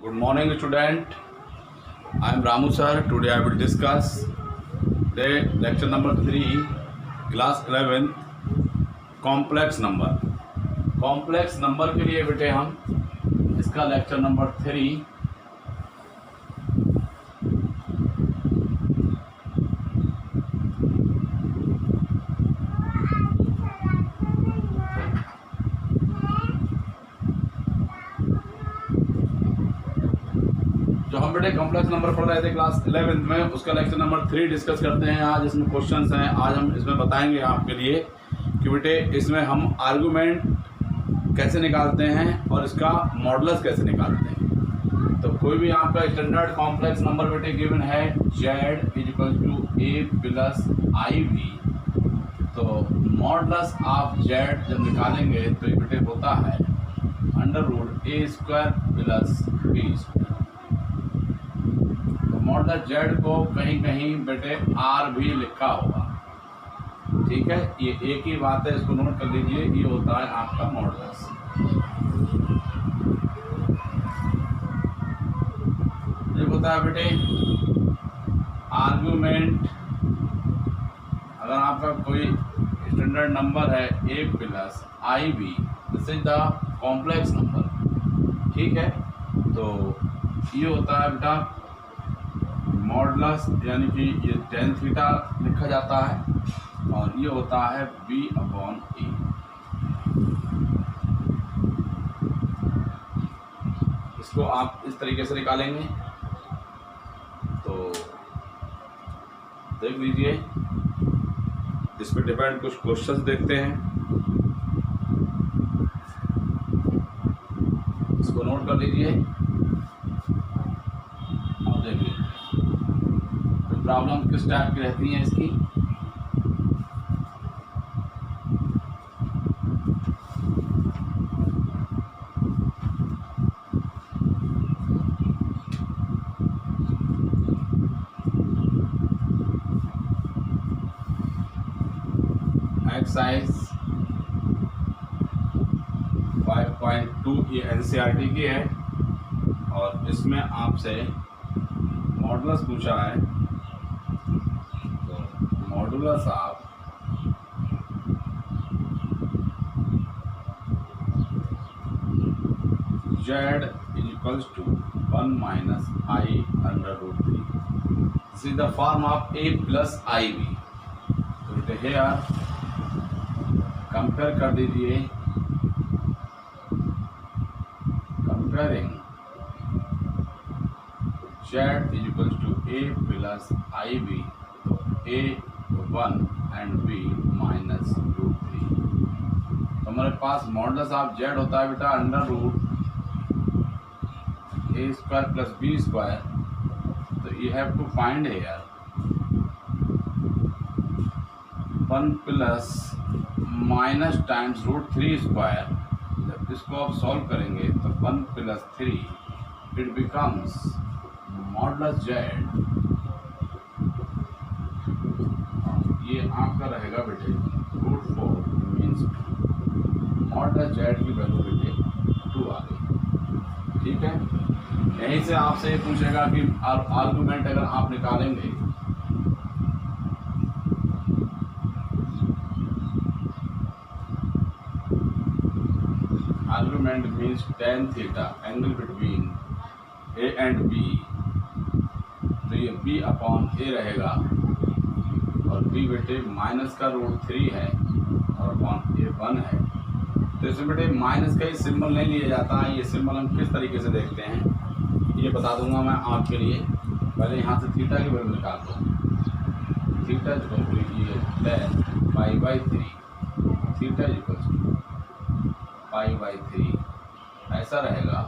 Good morning, student. I am Ramu sir. Today I will discuss today lecture number 3, class 11, complex number. Complex number के लिए बेटे हम इसका lecture number 3 जो हम बेटे कॉम्प्लेक्स नंबर पढ़ रहे थे क्लास 11 में, उसका लेक्चर नंबर 3 डिस्कस करते हैं। आज इसमें क्वेश्चंस हैं। आज हम इसमें बताएंगे आपके लिए कि बेटे इसमें हम आर्गुमेंट कैसे निकालते हैं और इसका मॉडुलस कैसे निकालते हैं। तो कोई भी आपका स्टैंडर्ड कॉम्प्लेक्स नंबर बेटे गिवन है z = a + iv, तो मॉडुलस ऑफ z जब निकालेंगे तो ये बेटे होता है √a² + b²। मॉडुलस z को कहीं कहीं बेटे r भी लिखा होगा, ठीक है। ये एक ही बात है, इसको नोट कर लीजिए। ये होता है आपका मॉडुलस। ये होता है बेटे आर्गुमेंट। अगर आपका कोई स्टैंडर्ड नंबर है a + iv, this is the complex number, ठीक है। तो ये होता है बेटा मॉडुलस, यानी कि ये tan थीटा लिखा जाता है और ये होता है b/a। इसको आप इस तरीके से निकालेंगे तो देख लीजिए। इस पर डिपेंड कुछ क्वेश्चंस देखते हैं, इसको नोट कर लीजिए और देखिए प्रॉब्लम किस टाइप की रहती है इसकी। एक्सरसाइज 5.2 ये एनसीईआरटी की है और इसमें आपसे मॉडुलस पूछा है। Modulus of z = 1 - i√3। This is the form of a + iv। तो here कंपेयर कर दीजिए। कंपेयरिंग z = a + iv, तो a 1 and b -√3। तो हमारे पास मॉडुलस ऑफ z होता है बेटा √a² + b²। तो you have to find here 1 + times √3²। जब इसको आप सॉल्व करेंगे तो 1 + 3 इट बिकम्स मॉडुलस z। ये आपका रहेगा बेटे √4 मीन्स 2। मॉडुलस z की वैल्यू बेटे 2 आ गई, ठीक है। यहीं से आपसे ये पूछेगा कि आर्गुमेंट अगर आप निकालेंगे argument means tan theta angle between a and b। तो ये b/a रहेगा और b बेटे माइनस का √3 है और अपॉन a 1 है। तो इसमें बेटे माइनस का ही सिंबल नहीं लिया जाता है। ये सिंबल हम किस तरीके से देखते हैं ये बता दूंगा मैं आपके लिए। पहले यहाँ से थीटा की वैल्यू निकाल दो। थीटा tan π/3, थीटा π/3 ऐसा रहेगा।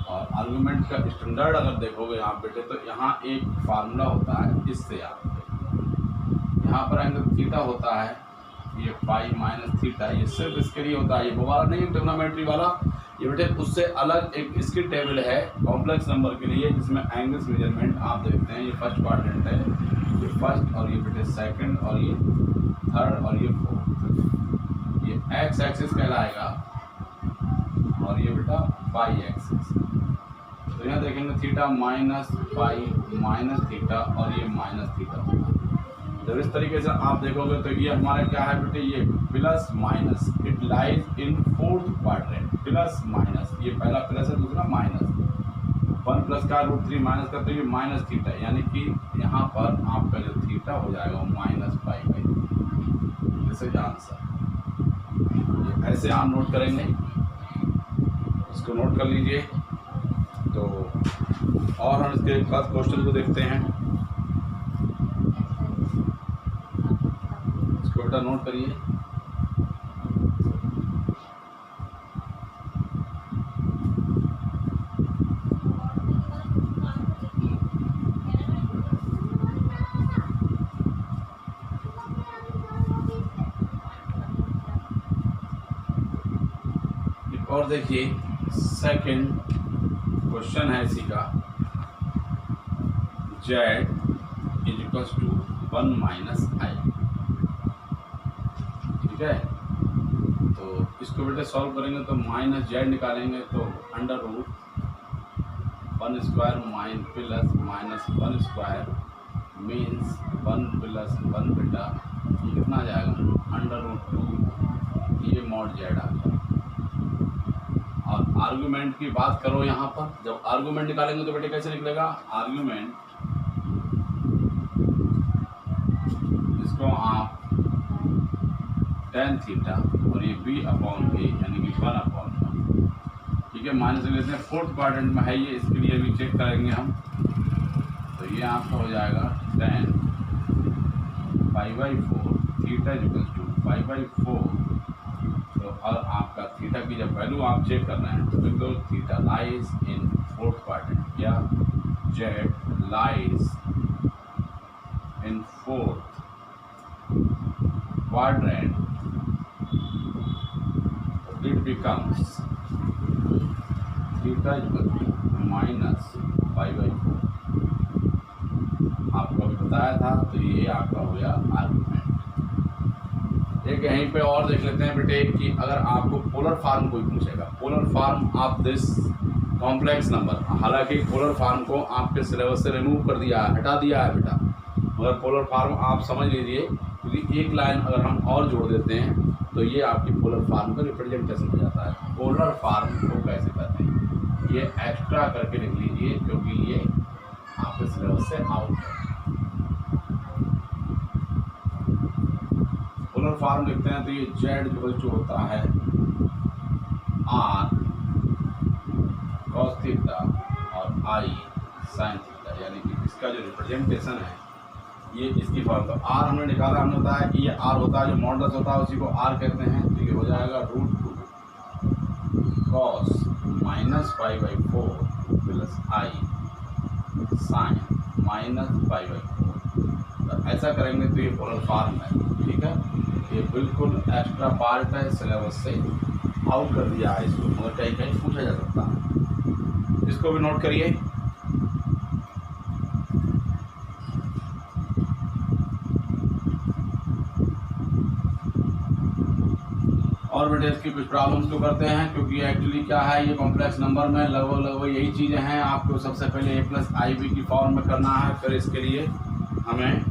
और आर्गुमेंट का स्टैंडर्ड अगर देखोगे आप बेटे तो यहाँ एक फार्मूला होता है, इससे आप यहाँ पर एंगल थीटा होता है, ये π - थीटा, ये सिर्फ इसके लिए होता है। ये वो वाला नहीं, ट्रिग्नोमेट्री वाला। ये बेटे उससे अलग एक इसकी टेबल है कॉम्प्लेक्स नंबर के लिए, जिसमें एंगल्स मेजरमेंट आप देखते हैं। ये फर्स्ट क्वाड्रेंट है, ये फर्स्ट और ये बेटे सेकंड और ये थर्ड और ये फोर्थ। ये एक्स एक्सिस कहलाएगा और ये बेटा वाई एक्सिस। तो यहाँ लिखेंगे theta minus pi minus theta और ये माइनस थीटा होगा। जब इस तरीके से आप देखोगे तो ये हमारा क्या है बेटे, ये plus minus, it lies in fourth quadrant. Plus minus, ये पहला प्लस है दूसरा माइनस, 1 प्लस का √3 माइनस का, तो ये माइनस थीटा, यानी कि यहाँ पर आपका जो थीटा हो जाएगा वो minus pi by. This is answer. ऐसे आप नोट करेंगे, इसको नोट कर लीजिए। तो और हम इसके फर्स्ट क्वेश्चन को देखते हैं, इसको बेटा नोट करिए। और देखिए सेकंड क्वेश्चन है इसी का, z is equals to 1 minus i. ठीक है, तो इसको बेटे सॉल्व करेंगे तो माइनस z निकालेंगे तो अंडर रूट 1 स्क्वायर माइन plus minus 1 square means 1 plus 1 बेटा ये कितना आ जाएगा अंडर रूट 2, ये मॉड z आ गया। और आर्गुमेंट की बात करो, यहाँ पर जब आर्गुमेंट निकालेंगे तो बेटे कैसे निकलेगा, आर्गुमेंट इसको आप tan थीटा और ये b अपॉन a यानी कि 1 अपॉन 1, ठीक है, माइनस लेते हैं, फोर्थ क्वाड्रेंट में है ये, इसके लिए अभी चेक करेंगे हम। तो ये आपका हो जाएगा tan π/4 थीटा इक्वल्स टू π/4। तो और आपका थीटा की जब वैल्यू आप चेक कर रहे हैं तो बिल्कुल theta lies in fourth quadrant या z lies in fourth quadrant, it becomes theta equal to minus π/4। आपको अभी बताया था, तो ये आपका हो गया आर्गुमेंट। एक यहीं पे और देख लेते हैं बेटे कि अगर आपको पोलर फॉर्म कोई पूछेगा, polar form of this complex number, हालांकि पोलर फॉर्म को आपके सिलेबस से रिमूव कर दिया है, हटा दिया है बेटा, मगर पोलर फॉर्म आप समझ लीजिए, क्योंकि एक लाइन अगर हम और जोड़ देते हैं तो ये आपकी पोलर फॉर्म का रिप्रेजेंटेशन हो जाता है। पोलर फॉर्म को कैसे कहते हैं ये एक्स्ट्रा करके लिख लीजिए, क्योंकि ये आपके सिलेबस से आउट है। पोलर फॉर्म लिखते हैं तो ये z इक्वल टू होता है r cos थीटा और i sin थीटा, यानी कि इसका जो रिप्रेजेंटेशन है ये इसकी फॉर्म। तो r हमने निकाला, हमने बताया कि ये r होता है, जो मॉडुलस होता है उसी को r कहते हैं। तो ये हो जाएगा √2 cos minus π/4 plus i sin minus π/4। तो ऐसा करेंगे तो ये पोलर फॉर्म है, ठीक है। ये बिल्कुल एक्स्ट्रा पार्ट है, सिलेबस से आउट कर दिया है इसको, मगर कहीं कहीं पूछा जा सकता है, इसको भी नोट करिए। और बेटे इसकी कुछ प्रॉब्लम्स को करते हैं, क्योंकि एक्चुअली क्या है, ये कॉम्प्लेक्स नंबर में लगभग यही चीज़ें हैं। आपको सबसे पहले a+ib की फॉर्म में करना है, फिर इसके लिए हमें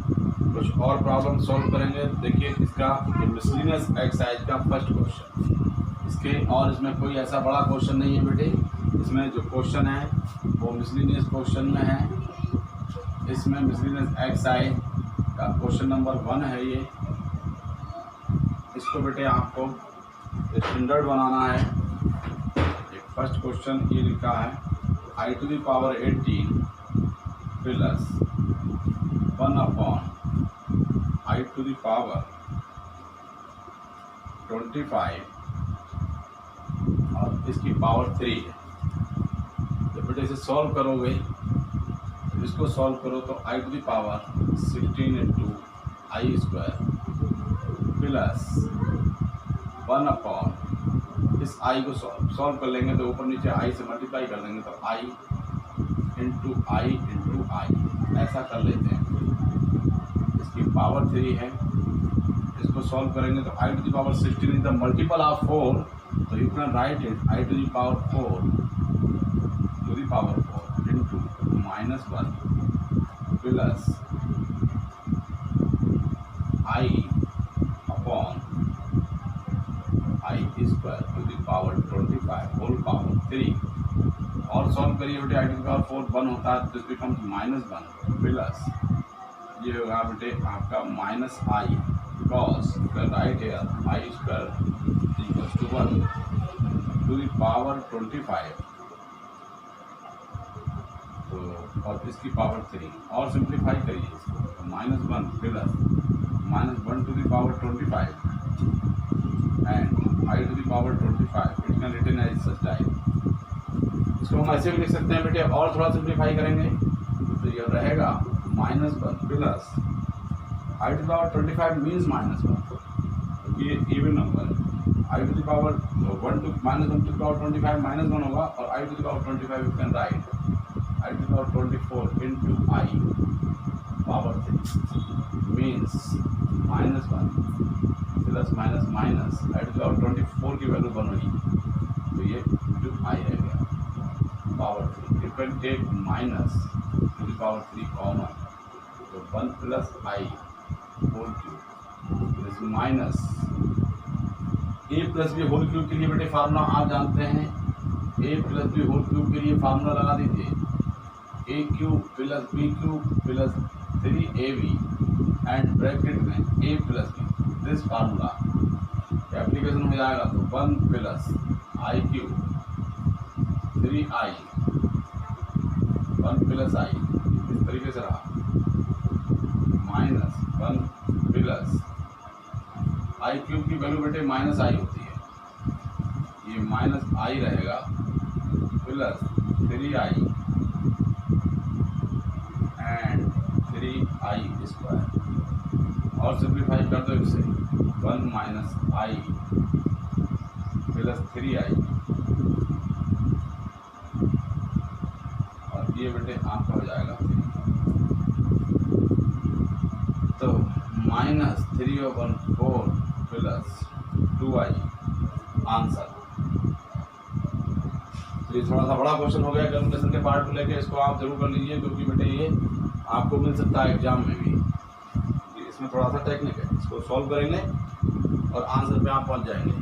कुछ और प्रॉब्लम सॉल्व करेंगे। देखिए इसका मिसलिनियस एक्सरसाइज का फर्स्ट क्वेश्चन, इसके और इसमें कोई ऐसा बड़ा क्वेश्चन नहीं है बेटे, इसमें जो क्वेश्चन है वो मिसलिनियस क्वेश्चन में है। इसमें मिसलिनियस एक्सरसाइज का क्वेश्चन नंबर 1 है ये। इसको बेटे आपको स्टैंडर्ड बनाना है। एक फर्स्ट क्वेश्चन ये लिखा है i⁻18 प्लस 1/i⁻25 और इसकी पावर 3 है। जब बेटे इसे सॉल्व करोगे, इसको सॉल्व करो तो i⁻16 × i² प्लस 1/, इस i को सॉल्व कर लेंगे तो ऊपर नीचे i से मल्टीप्लाई कर देंगे तो i × i ऐसा कर लेते हैं। इसकी पावर 3 है, इसको सॉल्व करेंगे तो i⁻16 is the multiple of 4, तो you can write it i⁻4 to the power 4। Into -1 plus I upon I square to the power 25 whole power 3। और सॉल्व करिए बेटे, I टू द पावर 4 1 होता है, दिस बिकम्स -1 प्लस ये होगा बेटे आपका -I, because right here I square equals to 1 to the power 25, तो और इसकी पावर 3 और सिंप्लीफाई करिए इसको, तो -1 plus -1 to the power 25 and I to the power 25, it can written as such type. इसको हम ऐसे भी लिख सकते हैं बेटे, और थोड़ा सिंप्लीफाई करेंगे तो ये रहेगा -1 plus I to the power 25 means -1, ये even number I to the power 1 to -1 to the power 25 -1 होगा, और I to the power 25 you can write I to the power 24 into I power 3 means -1 plus minus minus I to the power 24 की value 1 होगी, तो ये जो I रह गया power 3। You can take minus to the power 3 common, तो 1 plus I whole cube is minus a plus b whole cube के लिए बेटे फार्मूला आप जानते हैं, a plus b whole cube के लिए फार्मूला लगा दीजिए a cube plus b cube plus 3ab and bracket में a plus b, this formula application हो जाएगा, तो 1 plus I cube 3i 1 plus I इस तरीके से रहा, -1 प्लस I क्यूब की वैल्यू बेटे -I होती है, ये -I रहेगा plus 3i and 3i square, और सिंप्लीफाई कर दो इसे, 1 - I प्लस 3i, और ये बेटे आपका हो जाएगा, तो -3/4 प्लस 2i आंसर। ये थोड़ा सा बड़ा क्वेश्चन हो गया कैलकुलेशन के पार्ट को लेके, इसको आप जरूर कर लीजिए, क्योंकि बेटे ये आपको मिल सकता है एग्जाम में भी, इसमें थोड़ा सा टेक्निक है, इसको सॉल्व करेंगे और आंसर पे आप पहुंच जाएंगे।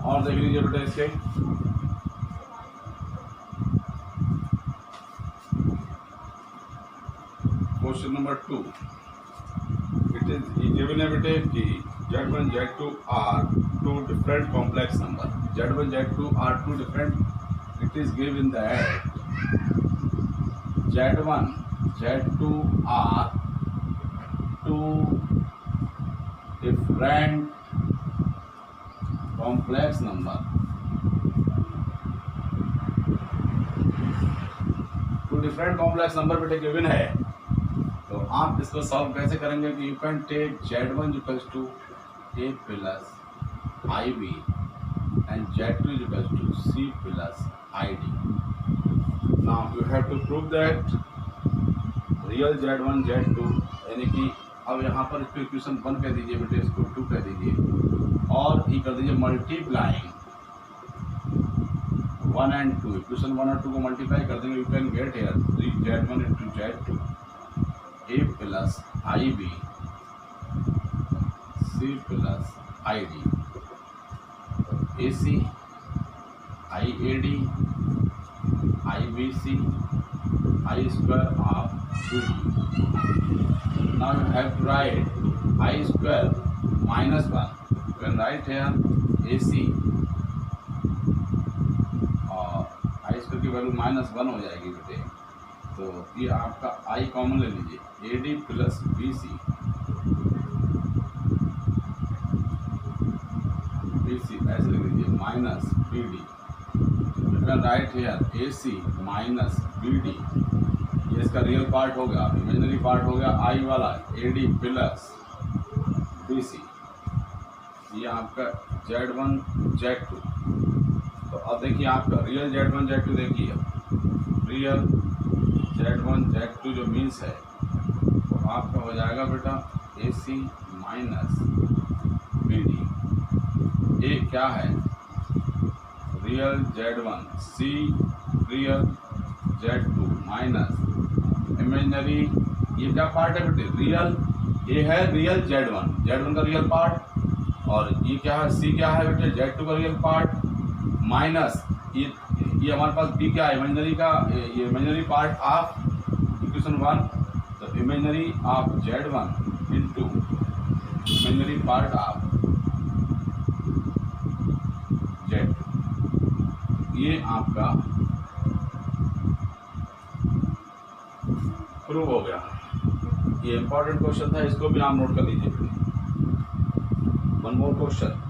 और देख लीजिए बेटे इसके question number 2, it is given है बेटे कि Z1 Z2 are two different complex number, Z1 Z2 are two different, it is given that Z1 Z2 are two different complex number, two different complex number बेटे given है, तो आप इसको solve कैसे करेंगे कि you can take Z1 equals to a plus IB and Z2 equals to C plus ID। Now you have to prove that real Z1 Z2, यानी कि अब यहाँ पर इसको इक्वेशन 1 कह दीजिए बेटे, इसको 2 कह दीजिए, और ये कर दीजिए मल्टीप्लाइंग 1 and 2, इक्वेशन 1 और 2 को मल्टीप्लाई कर देंगे, you can get here 3Z1 into Z2 a plus IB C plus ID AC IAD IBC I square of BD। Now you have to write I square minus 1, you can write here AC, और I square की value -1 हो जाएगी बेटे, तो ये आपका I common ले लीजिए, AD प्लस BC ऐसे लिख लीजिए minus BD, you can right here AC minus BD, ये इसका रियल पार्ट हो गया, इमेजिनरी पार्ट हो गया I वाला AD प्लस BC, ये आपका Z1 Z2। तो अब देखिए आपका रियल Z1 Z2 देखिए, रियल जो मीन्स है वो आपका हो जाएगा बेटा AC माइनस BD। ए क्या है? Real Z1, C real Z2 minus imaginary, ये क्या पार्ट है बेटे? रियल, ये है रियल Z1 का रियल पार्ट, और ये क्या है? C क्या है बेटे? Z2 का रियल पार्ट माइनस ये हमारे पास B क्या है? इमेजिनरी का, ये इमेजिनरी पार्ट ऑफ इक्वेशन 1, तो imaginary of Z1 into imaginary part of Z, ये आपका प्रूव हो गया। ये इंपॉर्टेंट क्वेश्चन था, इसको भी आप नोट कर लीजिए। वन मोर क्वेश्चन,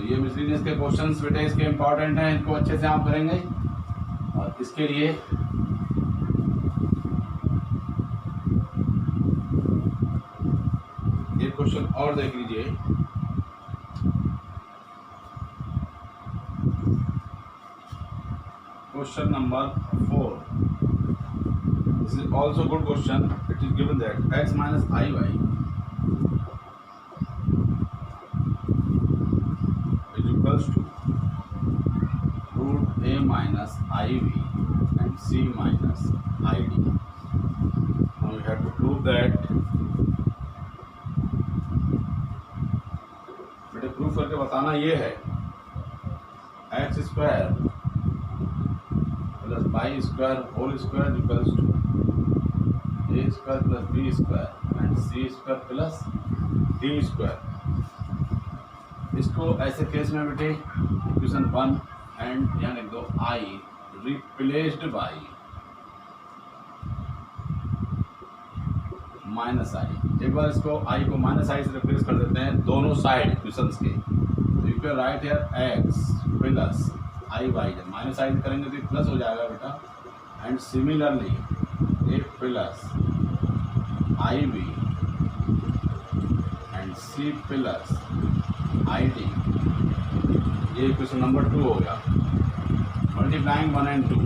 ये मिसलिनियस के क्वेश्चंस बेटे इसके इंपॉर्टेंट हैं, इनको अच्छे से आप करेंगे। और इसके लिए एक क्वेश्चन और देख लीजिए। Question number 4, this is also good question. It is given that x minus iy to root a minus iv and c minus id. Now we have to prove that। बेटे प्रूफ करके बताना ये है x square plus y square whole square equals to a square plus b square and c square plus d square. इसको ऐसे case में बेटे equation 1 and यहाँ लिख दो I रिप्लेस्ड बाई माइनस आई। एक बार इसको I को माइनस आई से रिप्लेस कर देते हैं दोनों साइड इक्वेशंस के, तो you can right here x plus iy। जब माइनस आई करेंगे तो ये प्लस हो जाएगा बेटा, and similarly a plus iv and c plus ID, ये क्वेश्चन नंबर 2 हो गया। Multiplying 1 and 2,